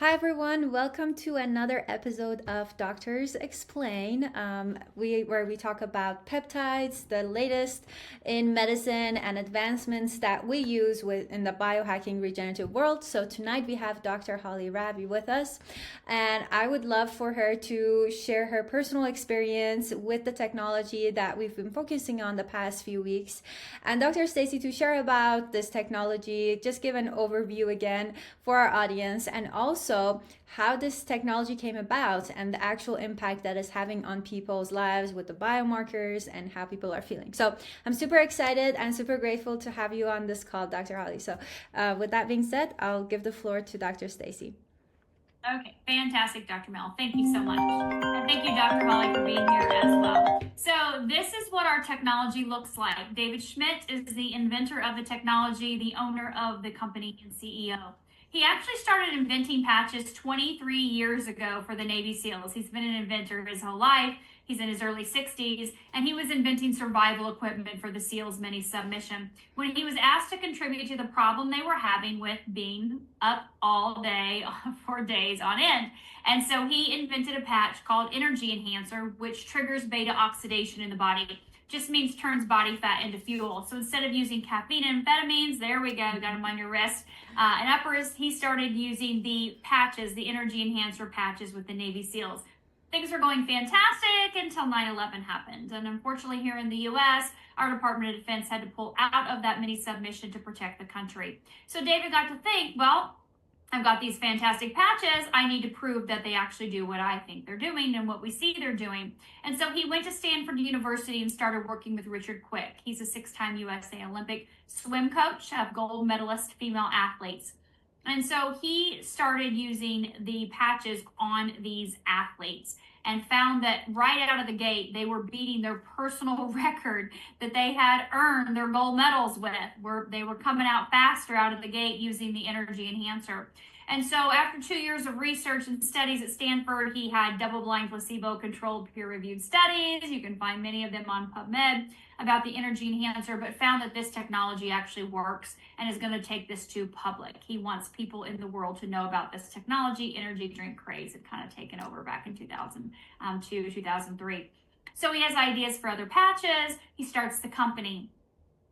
Hi everyone, welcome to another episode of Doctors Explain, where we talk about peptides, the latest in medicine and advancements that we use in the biohacking regenerative world. So tonight we have Dr. Holly Rabi with us, and I would love for her to share her personal experience with the technology that we've been focusing on the past few weeks, and Dr. Stacy to share about this technology, just give an overview again for our audience, and also how this technology came about and the actual impact that it's having on people's lives with the biomarkers and how people are feeling. So I'm super excited and super grateful to have you on this call, Dr. Holly. So with that being said, I'll give the floor to Dr. Stacy. Okay, fantastic, Dr. Mel. Thank you so much. And thank you, Dr. Holly, for being here as well. So this is what our technology looks like. David Schmidt is the inventor of the technology, the owner of the company and CEO. He actually started inventing patches 23 years ago for the Navy SEALs. He's been an inventor his whole life. He's in his early 60s, and he was inventing survival equipment for the SEALs mini submission. When he was asked to contribute to the problem they were having with being up all day for days on end. And so he invented a patch called Energy Enhancer, which triggers beta oxidation in the body. Just means turns body fat into fuel. So instead of using caffeine and amphetamines, there we go, got them on your wrist and uppers, he started using the patches, the Energy Enhancer patches with the Navy SEALs. Things are going fantastic until 9/11 happened. And unfortunately here in the US, our Department of Defense had to pull out of that mini submission to protect the country. So David got to think, well, I've got these fantastic patches. I need to prove that they actually do what I think they're doing and what we see they're doing. And so he went to Stanford University and started working with Richard Quick. He's a 6-time USA Olympic swim coach of gold medalist female athletes. And so he started using the patches on these athletes and found that right out of the gate, they were beating their personal record that they had earned their gold medals with. They were coming out faster out of the gate using the Energy Enhancer. And so after 2 years of research and studies at Stanford, he had double-blind, placebo-controlled, peer-reviewed studies. You can find many of them on PubMed about the Energy Enhancer, but found that this technology actually works and is going to take this to public. He wants people in the world to know about this technology. Energy drink craze had kind of taken over back in 2002, 2003. So he has ideas for other patches. He starts the company.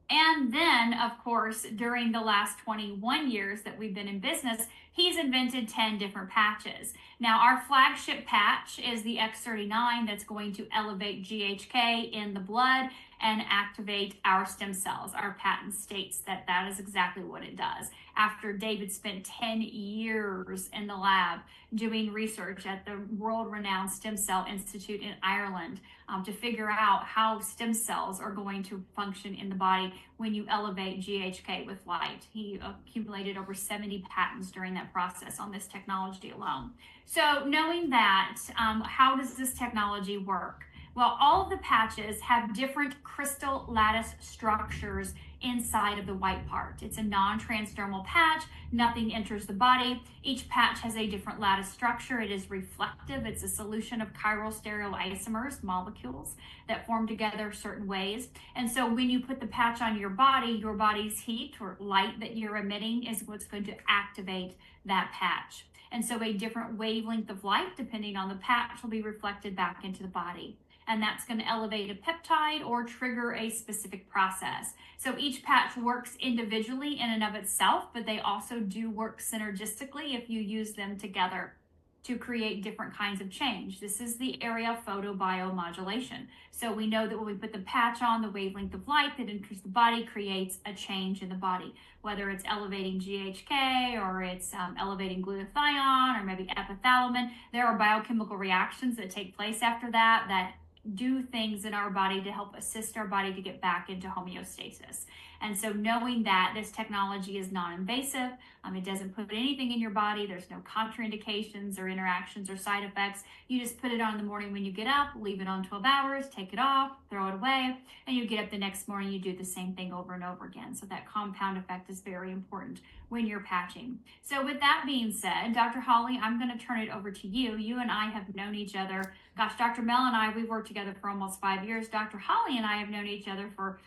And then, of course, during the last 21 years that we've been in business, he's invented 10 different patches. Now, our flagship patch is the X39 that's going to elevate GHK in the blood and activate our stem cells. Our patent states that that is exactly what it does. After David spent 10 years in the lab doing research at the world-renowned Stem Cell Institute in Ireland to figure out how stem cells are going to function in the body when you elevate GHK with light. He accumulated over 70 patents during that process on this technology alone. So knowing that, how does this technology work? Well, all of the patches have different crystal lattice structures inside of the white part. It's a non-transdermal patch. Nothing enters the body. Each patch has a different lattice structure. It is reflective. It's a solution of chiral stereoisomers, molecules that form together certain ways. And so when you put the patch on your body's heat or light that you're emitting is what's going to activate that patch. And so a different wavelength of light, depending on the patch, will be reflected back into the body. And that's going to elevate a peptide or trigger a specific process. So each patch works individually in and of itself, but they also do work synergistically if you use them together to create different kinds of change. This is the area of photobiomodulation. So we know that when we put the patch on, the wavelength of light that enters the body creates a change in the body, whether it's elevating GHK or it's elevating glutathione or maybe epithalamin. There are biochemical reactions that take place after that do things in our body to help assist our body to get back into homeostasis. And so knowing that this technology is non-invasive, it doesn't put anything in your body, there's no contraindications or interactions or side effects. You just put it on in the morning when you get up, leave it on 12 hours, take it off, throw it away, and you get up the next morning, you do the same thing over and over again. So that compound effect is very important when you're patching. So with that being said, Dr. Holly, I'm going to turn it over to you. You and I have known each other. Gosh, Dr. Mel and I, we've worked together for almost 5 years. Dr. Holly and I have known each other for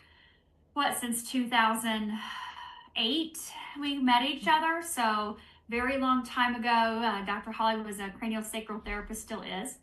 since 2008 we met each other. So very long time ago. Dr. Holly was a craniosacral therapist, still is,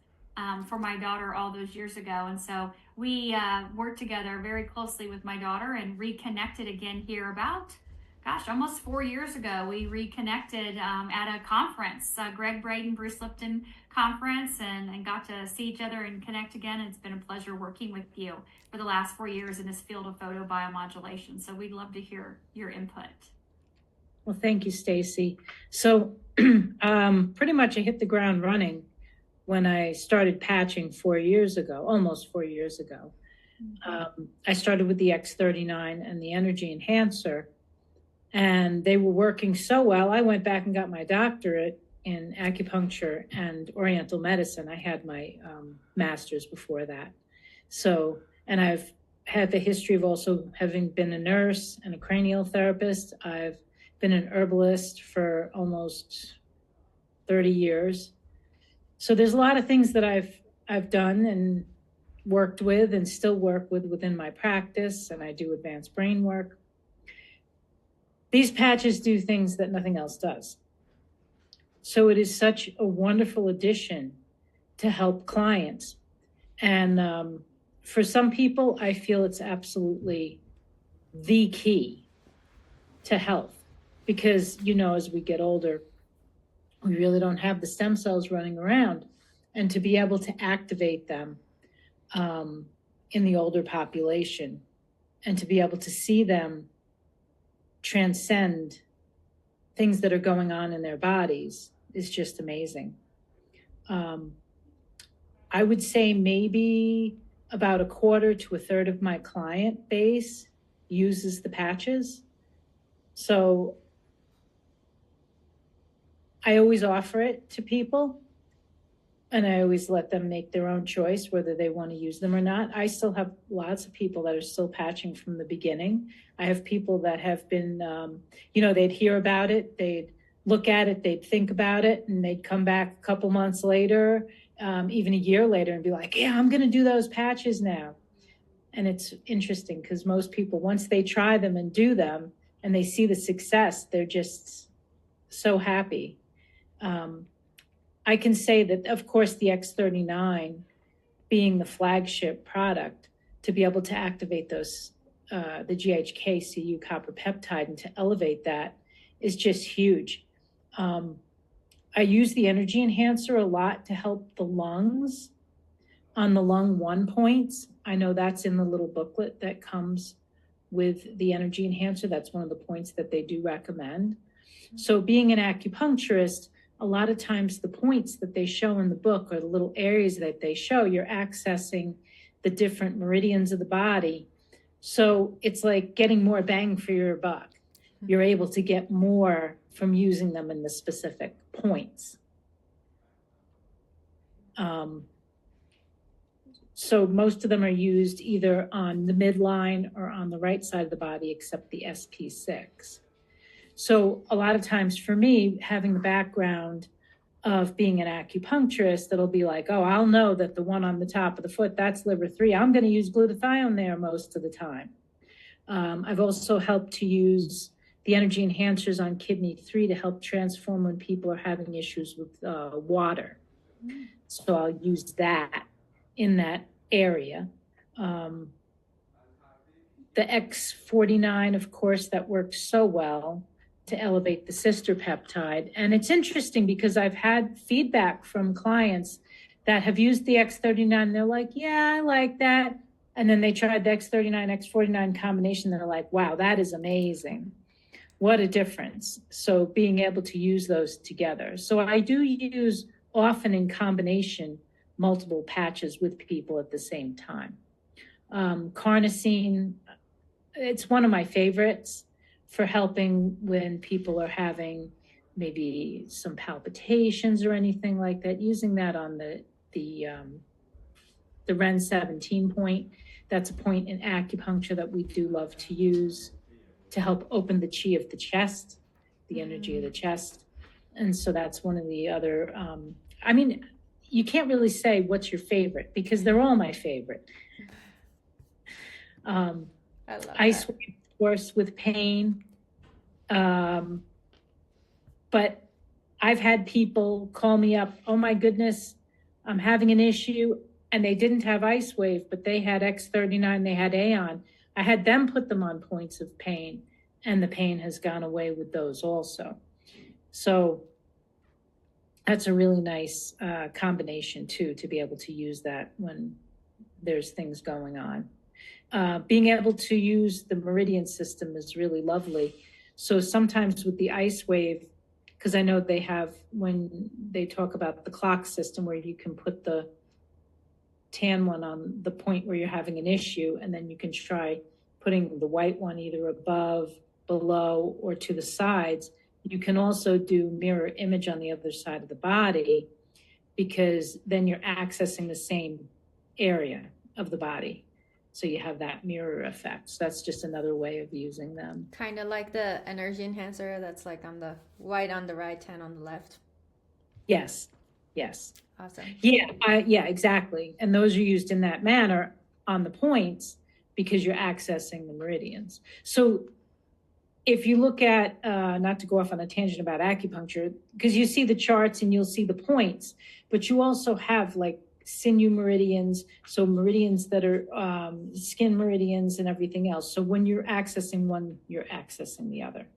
for my daughter all those years ago. And so we worked together very closely with my daughter and reconnected again here about, gosh, almost 4 years ago. We reconnected at a conference, Greg Braden, Bruce Lipton conference, and got to see each other and connect again. And it's been a pleasure working with you for the last 4 years in this field of photobiomodulation. So we'd love to hear your input. Well, thank you, Stacy. So pretty much I hit the ground running when I started patching 4 years ago, almost 4 years ago. I started with the X39 and the energy enhancer, and they were working so well. I went back and got my doctorate in acupuncture and oriental medicine. I had my master's before that. So, and I've had the history of also having been a nurse and a cranial therapist. I've been an herbalist for almost 30 years. So there's a lot of things that I've done and worked with and still work with within my practice, and I do advanced brain work. These patches do things that nothing else does. So it is such a wonderful addition to help clients. And for some people, I feel it's absolutely the key to health. Because, you know, as we get older, we really don't have the stem cells running around. And to be able to activate them in the older population and to be able to see them transcend things that are going on in their bodies is just amazing. I would say maybe about a quarter to a third of my client base uses the patches. So I always offer it to people, and I always let them make their own choice whether they want to use them or not. I still have lots of people that are still patching from the beginning. I have people that have been, they'd hear about it, they'd look at it, they'd think about it, and they'd come back a couple months later, even a year later, and be like, yeah, I'm going to do those patches now. And it's interesting because most people, once they try them and do them and they see the success, they're just so happy. I can say that, of course, the X39 being the flagship product to be able to activate those, the GHK-Cu copper peptide and to elevate that is just huge. I use the energy enhancer a lot to help the lungs on the lung 1 points. I know that's in the little booklet that comes with the energy enhancer. That's one of the points that they do recommend. So being an acupuncturist, a lot of times the points that they show in the book or the little areas that they show, you're accessing the different meridians of the body. So it's like getting more bang for your buck. You're able to get more from using them in the specific points. So most of them are used either on the midline or on the right side of the body, except the SP6. So a lot of times for me, having the background of being an acupuncturist, it'll be like, oh, I'll know that the one on the top of the foot, that's liver 3. I'm going to use glutathione there most of the time. I've also helped to use the energy enhancers on kidney 3 to help transform when people are having issues with water. So I'll use that in that area. The X49, of course, that works so well to elevate the sister peptide. And it's interesting because I've had feedback from clients that have used the X39. They're like, yeah, I like that. And then they tried the X39, X49 combination. They're like, wow, that is amazing. What a difference. So being able to use those together. So I do use often in combination multiple patches with people at the same time. Carnosine, it's one of my favorites for helping when people are having maybe some palpitations or anything like that. Using that on the REN 17 point, that's a point in acupuncture that we do love to use to help open the chi of the chest, the energy of the chest. And so that's one of the other, you can't really say what's your favorite because they're all my favorite. Ice, of course, with pain. But I've had people call me up, oh my goodness, I'm having an issue, and they didn't have Ice Wave, but they had X39, they had Aeon. I had them put them on points of pain, and the pain has gone away with those also. So that's a really nice combination too, to be able to use that when there's things going on. Being able to use the meridian system is really lovely. So sometimes with the Ice Wave, because I know they have, when they talk about the clock system where you can put the tan one on the point where you're having an issue, and then you can try putting the white one either above, below, or to the sides. You can also do mirror image on the other side of the body, because then you're accessing the same area of the body. So you have that mirror effect. So that's just another way of using them. Kind of like the energy enhancer that's like on the white on the right, tan on the left. Yes, yes. Awesome. Yeah, exactly. And those are used in that manner on the points because you're accessing the meridians. So if you look at, not to go off on a tangent about acupuncture, because you see the charts and you'll see the points, but you also have like sinew meridians, so meridians that are skin meridians and everything else. So when you're accessing one, you're accessing the other.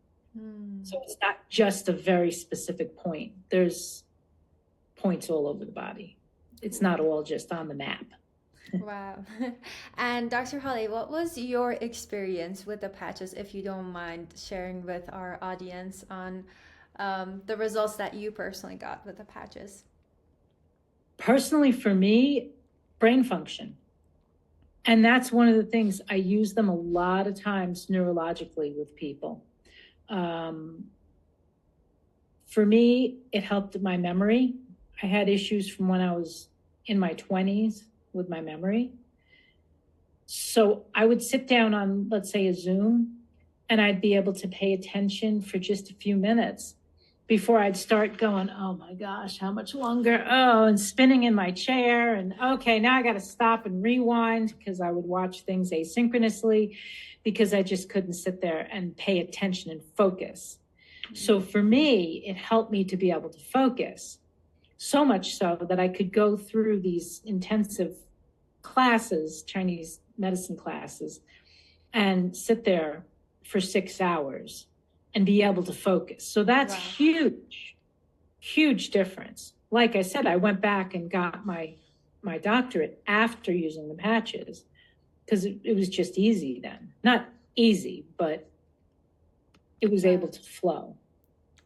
So it's not just a very specific point. There's points all over the body. It's not all just on the map. Wow. And Dr. Holly, what was your experience with the patches, if you don't mind sharing with our audience on the results that you personally got with the patches? Personally, for me, brain function. And that's one of the things, I use them a lot of times neurologically with people. For me, it helped my memory. I had issues from when I was in my 20s with my memory. So I would sit down on, let's say, a Zoom, and I'd be able to pay attention for just a few minutes before I'd start going, oh my gosh, how much longer? Oh, and spinning in my chair. And okay, now I got to stop and rewind, because I would watch things asynchronously because I just couldn't sit there and pay attention and focus. So for me, it helped me to be able to focus, so much so that I could go through these intensive classes, Chinese medicine classes, and sit there for 6 hours and be able to focus. So that's Wow. huge difference. Like I said, I went back and got my doctorate after using the patches, because it was just easy then. Not easy, but it was able to flow.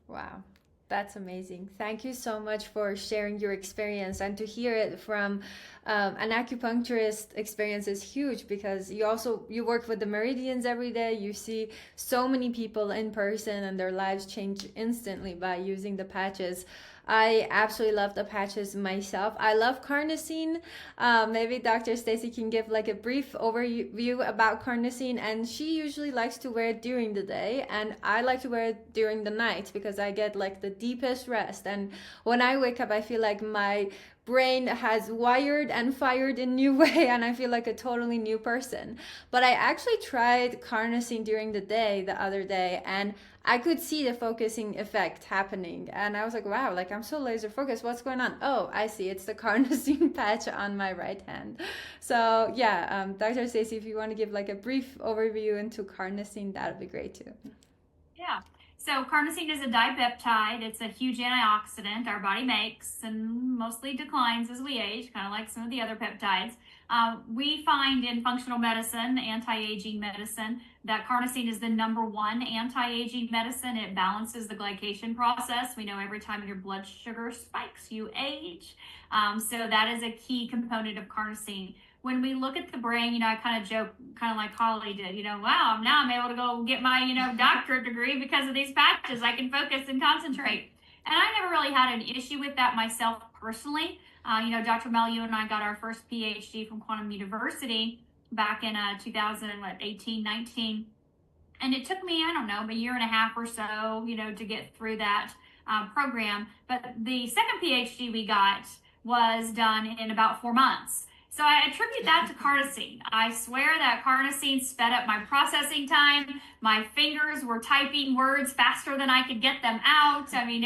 Wow. That's amazing. Thank you so much for sharing your experience, and to hear it from an acupuncturist experience is huge, because you work with the meridians every day. You see so many people in person and their lives change instantly by using the patches. I absolutely love the patches myself. I love carnosine. Maybe Dr. Stacy can give like a brief overview about carnosine, and she usually likes to wear it during the day, and I like to wear it during the night because I get like the deepest rest. And when I wake up, I feel like my brain has wired and fired in new way, and I feel like a totally new person. But I actually tried carnosine during the day the other day, and I could see the focusing effect happening, and I was like, wow, like I'm so laser focused, what's going on? Oh, I see, it's the carnosine patch on my right hand. So yeah, Dr. Stacy, if you want to give like a brief overview into carnosine, that would be great too. Yeah. So carnosine is a dipeptide. It's a huge antioxidant our body makes and mostly declines as we age, kind of like some of the other peptides. We find in functional medicine, anti-aging medicine, that carnosine is the #1 anti-aging medicine. It balances the glycation process. We know every time your blood sugar spikes, you age. So that is a key component of carnosine. When we look at the brain, I kind of joke, kind of like Holly did, wow, now I'm able to go get my, doctorate degree because of these patches. I can focus and concentrate. And I never really had an issue with that myself personally. Dr. Mel, you and I got our first PhD from Quantum University back in 2018, 19. And it took me, I don't know, a year and a half or so, to get through that program. But the second PhD we got was done in about 4 months. So I attribute that to carnosine. I swear that carnosine sped up my processing time. My fingers were typing words faster than I could get them out. I mean,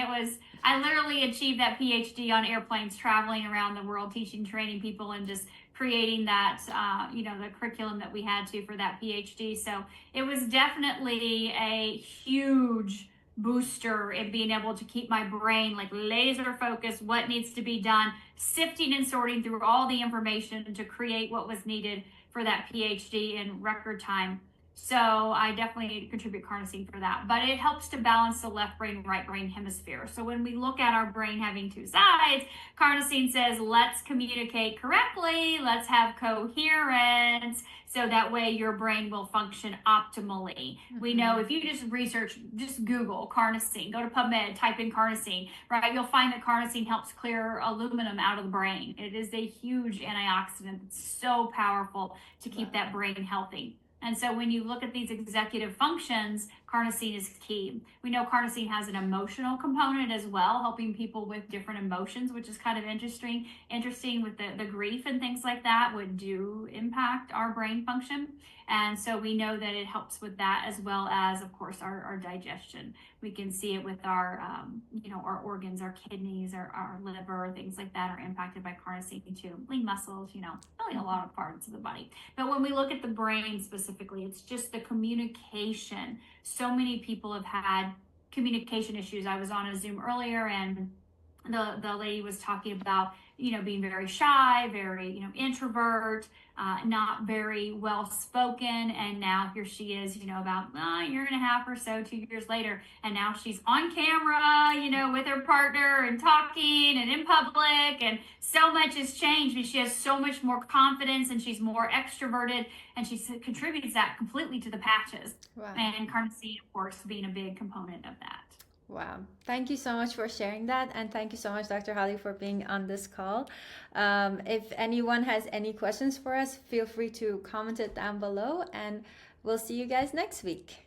I literally achieved that PhD on airplanes, traveling around the world, teaching, training people, and just creating that, the curriculum that we had to for that PhD. So it was definitely a huge booster in being able to keep my brain like laser focused, what needs to be done, sifting and sorting through all the information to create what was needed for that PhD in record time. So I definitely contribute carnosine for that, but it helps to balance the left brain, right brain hemisphere. So when we look at our brain having two sides, carnosine says, let's communicate correctly, let's have coherence, so that way your brain will function optimally. We know if you just Google carnosine, go to PubMed, type in carnosine, right? You'll find that carnosine helps clear aluminum out of the brain. It is a huge antioxidant. It's so powerful to keep that brain healthy. And so when you look at these executive functions, carnosine is key. We know carnosine has an emotional component as well, helping people with different emotions, which is kind of interesting with the grief and things like that would do impact our brain function. And so we know that it helps with that, as well as, of course, our digestion. We can see it with our organs, our kidneys, our liver, things like that are impacted by carnosine too. Lean muscles, really a lot of parts of the body. But when we look at the brain specifically, it's just the communication. So many people have had communication issues. I was on a Zoom earlier, and the lady was talking about, being very shy, very, introvert, not very well spoken. And now here she is, about a year and a half or so, 2 years later. And now she's on camera, with her partner and talking and in public. And so much has changed. She has so much more confidence, and she's more extroverted, and she contributes that completely to the patches. Wow. And carnosine, of course, being a big component of that. Wow. Thank you so much for sharing that. And thank you so much, Dr. Holly, for being on this call. If anyone has any questions for us, feel free to comment it down below, and we'll see you guys next week.